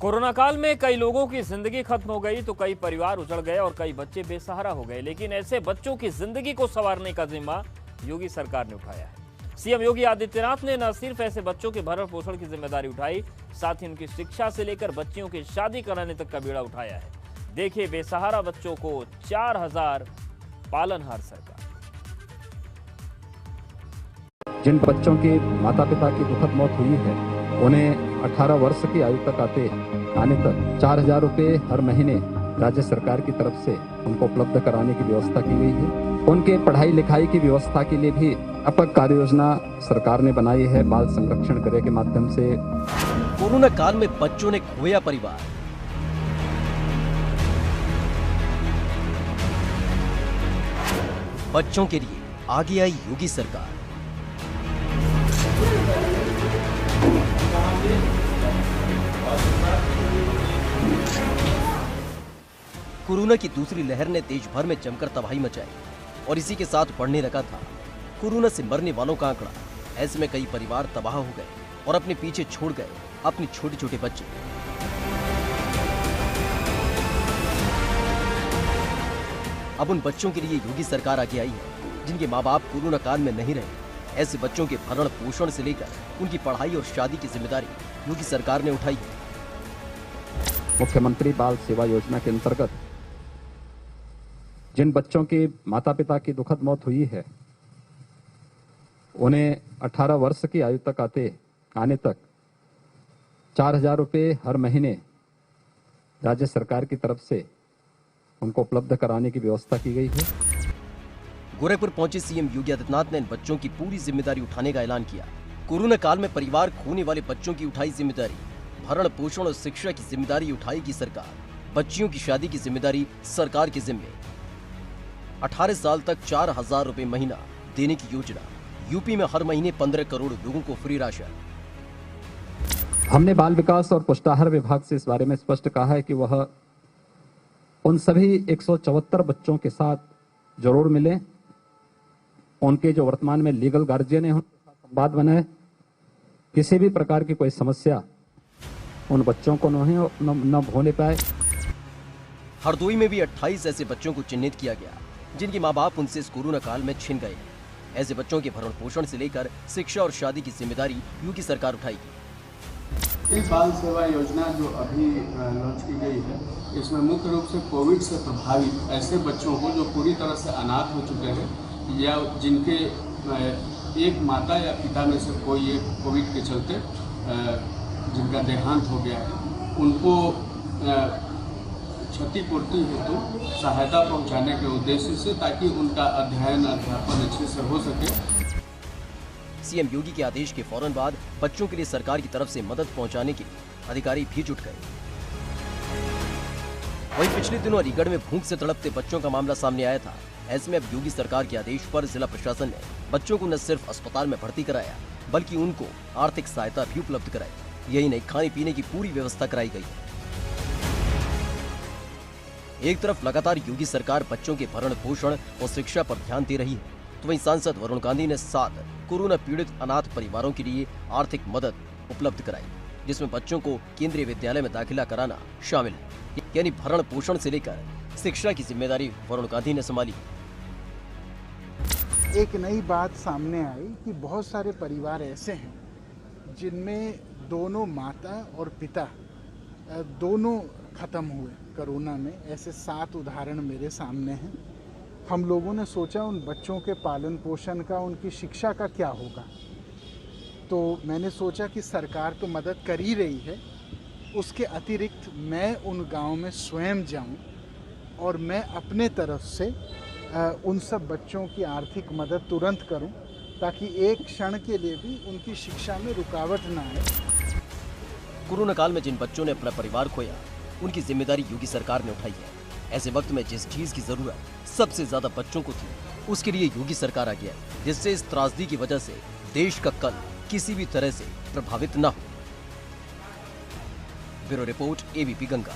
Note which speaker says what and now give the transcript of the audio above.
Speaker 1: Corona काल में कई लोगों की जिंदगी खत्म हो गई तो कई परिवार उजड़ गए और कई बच्चे बेसहारा हो गए, लेकिन ऐसे बच्चों की जिंदगी को संवारने का जिम्मा योगी सरकार ने उठाया है। सीएम योगी आदित्यनाथ ने न सिर्फ ऐसे बच्चों के भरण पोषण की जिम्मेदारी उठाई, साथ ही उनकी शिक्षा से लेकर बच्चियों की शादी कराने तक का बीड़ा उठाया है। देखिए बेसहारा बच्चों को 4000 पालनहार सरकार।
Speaker 2: जिन बच्चों के माता पिता की दुखद मौत हुई है उन्हें 18 वर्ष की आयु तक आने तक 4000 रुपये हर महीने राज्य सरकार की तरफ से उनको उपलब्ध कराने की व्यवस्था की गई है। उनके पढ़ाई लिखाई की व्यवस्था के लिए भी व्यापक कार्य योजना सरकार ने बनाई है। बाल संरक्षण गृह के माध्यम से
Speaker 3: कोरोना काल में बच्चों ने खोया परिवार, बच्चों के लिए आगे आई योगी सरकार। कोरोना की दूसरी लहर ने देश भर में जमकर तबाही मचाई और इसी के साथ बढ़ने लगा था कोरोना से मरने वालों का आंकड़ा। ऐसे में कई परिवार तबाह हो गए और अपने पीछे छोड़ गए अपने छोटे छोटे बच्चे। अब उन बच्चों के लिए योगी सरकार आगे आई है जिनके माँ बाप कोरोना काल में नहीं रहे। ऐसे बच्चों के भरण पोषण से लेकर उनकी पढ़ाई और शादी की जिम्मेदारी योगी सरकार ने उठाई है।
Speaker 2: मुख्यमंत्री बाल सेवा योजना के अंतर्गत जिन बच्चों के माता पिता की दुखद मौत हुई है उन्हें 18 वर्ष की आयु तक आने तक 4000 रुपये हर महीने राज्य सरकार की तरफ से उनको उपलब्ध कराने की व्यवस्था की गई है।
Speaker 3: गोरखपुर पहुंचे सीएम योगी आदित्यनाथ ने इन बच्चों की पूरी जिम्मेदारी उठाने का ऐलान किया। कोरोना काल में परिवार खोने वाले बच्चों की उठाई जिम्मेदारी, भरण पोषण और शिक्षा की जिम्मेदारी उठाएगी सरकार। बच्चियों की शादी की जिम्मेदारी सरकार के जिम्मे। 18 साल तक 4000 रुपए महीना देने की योजना। यूपी में हर महीने 15 करोड़ लोगों को फ्री राशन।
Speaker 2: हमने बाल विकास और पुष्टाहार विभाग से इस बारे में स्पष्ट कहा है कि वह उन सभी 174 बच्चों के साथ जरूर मिले, उनके जो वर्तमान में लीगल गार्जियन है उनके साथ संवाद बनाए। किसी भी प्रकार की कोई समस्या उन बच्चों को न होने पाए।
Speaker 3: हरदोई में भी 28 ऐसे बच्चों को चिन्हित किया गया जिनके माँ बाप उनसे इस कोरोना काल में छिन गए। ऐसे बच्चों के भरण पोषण से लेकर शिक्षा और शादी की जिम्मेदारी योगी सरकार उठाएगी।
Speaker 4: इस बाल सेवा योजना जो अभी लॉन्च की गई है, इसमें मुख्य रूप से कोविड से प्रभावित ऐसे बच्चों को जो पूरी तरह से अनाथ हो चुके हैं या जिनके एक माता या पिता में से कोई एक कोविड के चलते जिनका देहांत हो गया है, उनको क्षतिपूर्ति हेतु सहायता पहुंचाने के उद्देश्य से, ताकि उनका अध्ययन अध्यापन अच्छे से हो सके।
Speaker 3: सीएम योगी के आदेश के फौरन बाद बच्चों के लिए सरकार की तरफ से मदद पहुंचाने के लिए अधिकारी भी जुट गए। वहीं पिछले दिनों अलीगढ़ में भूख से तड़पते बच्चों का मामला सामने आया था। ऐसे में अब योगी सरकार के आदेश पर जिला प्रशासन ने बच्चों को न सिर्फ अस्पताल में भर्ती कराया बल्कि उनको आर्थिक सहायता भी उपलब्ध कराई। यही नहीं, खाने पीने की पूरी व्यवस्था कराई गई है। एक तरफ लगातार योगी सरकार बच्चों के भरण पोषण और शिक्षा पर ध्यान दे रही है, तो वहीं सांसद वरुण गांधी ने 7 कोरोना पीड़ित अनाथ परिवारों के लिए आर्थिक मदद उपलब्ध कराई, जिसमें बच्चों को केंद्रीय विद्यालय में दाखिला कराना शामिल है। यानी भरण पोषण से लेकर शिक्षा की जिम्मेदारी वरुण गांधी ने संभाली।
Speaker 5: एक नई बात सामने आई कि बहुत सारे परिवार ऐसे हैं जिनमें दोनों माता और पिता दोनों खत्म हुए कोरोना में। ऐसे 7 उदाहरण मेरे सामने हैं। हम लोगों ने सोचा उन बच्चों के पालन पोषण का, उनकी शिक्षा का क्या होगा। तो मैंने सोचा कि सरकार तो मदद कर ही रही है, उसके अतिरिक्त मैं उन गांव में स्वयं जाऊं और मैं अपने तरफ से उन सब बच्चों की आर्थिक मदद तुरंत करूं, ताकि एक क्षण के लिए भी उनकी शिक्षा में रुकावट ना आए।
Speaker 3: कोरोना काल में जिन बच्चों ने अपना परिवार खोया उनकी जिम्मेदारी योगी सरकार ने उठाई है। ऐसे वक्त में जिस चीज की जरूरत सबसे ज्यादा बच्चों को थी, उसके लिए योगी सरकार आ गया, जिससे इस त्रासदी की वजह से देश का कल किसी भी तरह से प्रभावित न हो। Bureau report, ABP Ganga.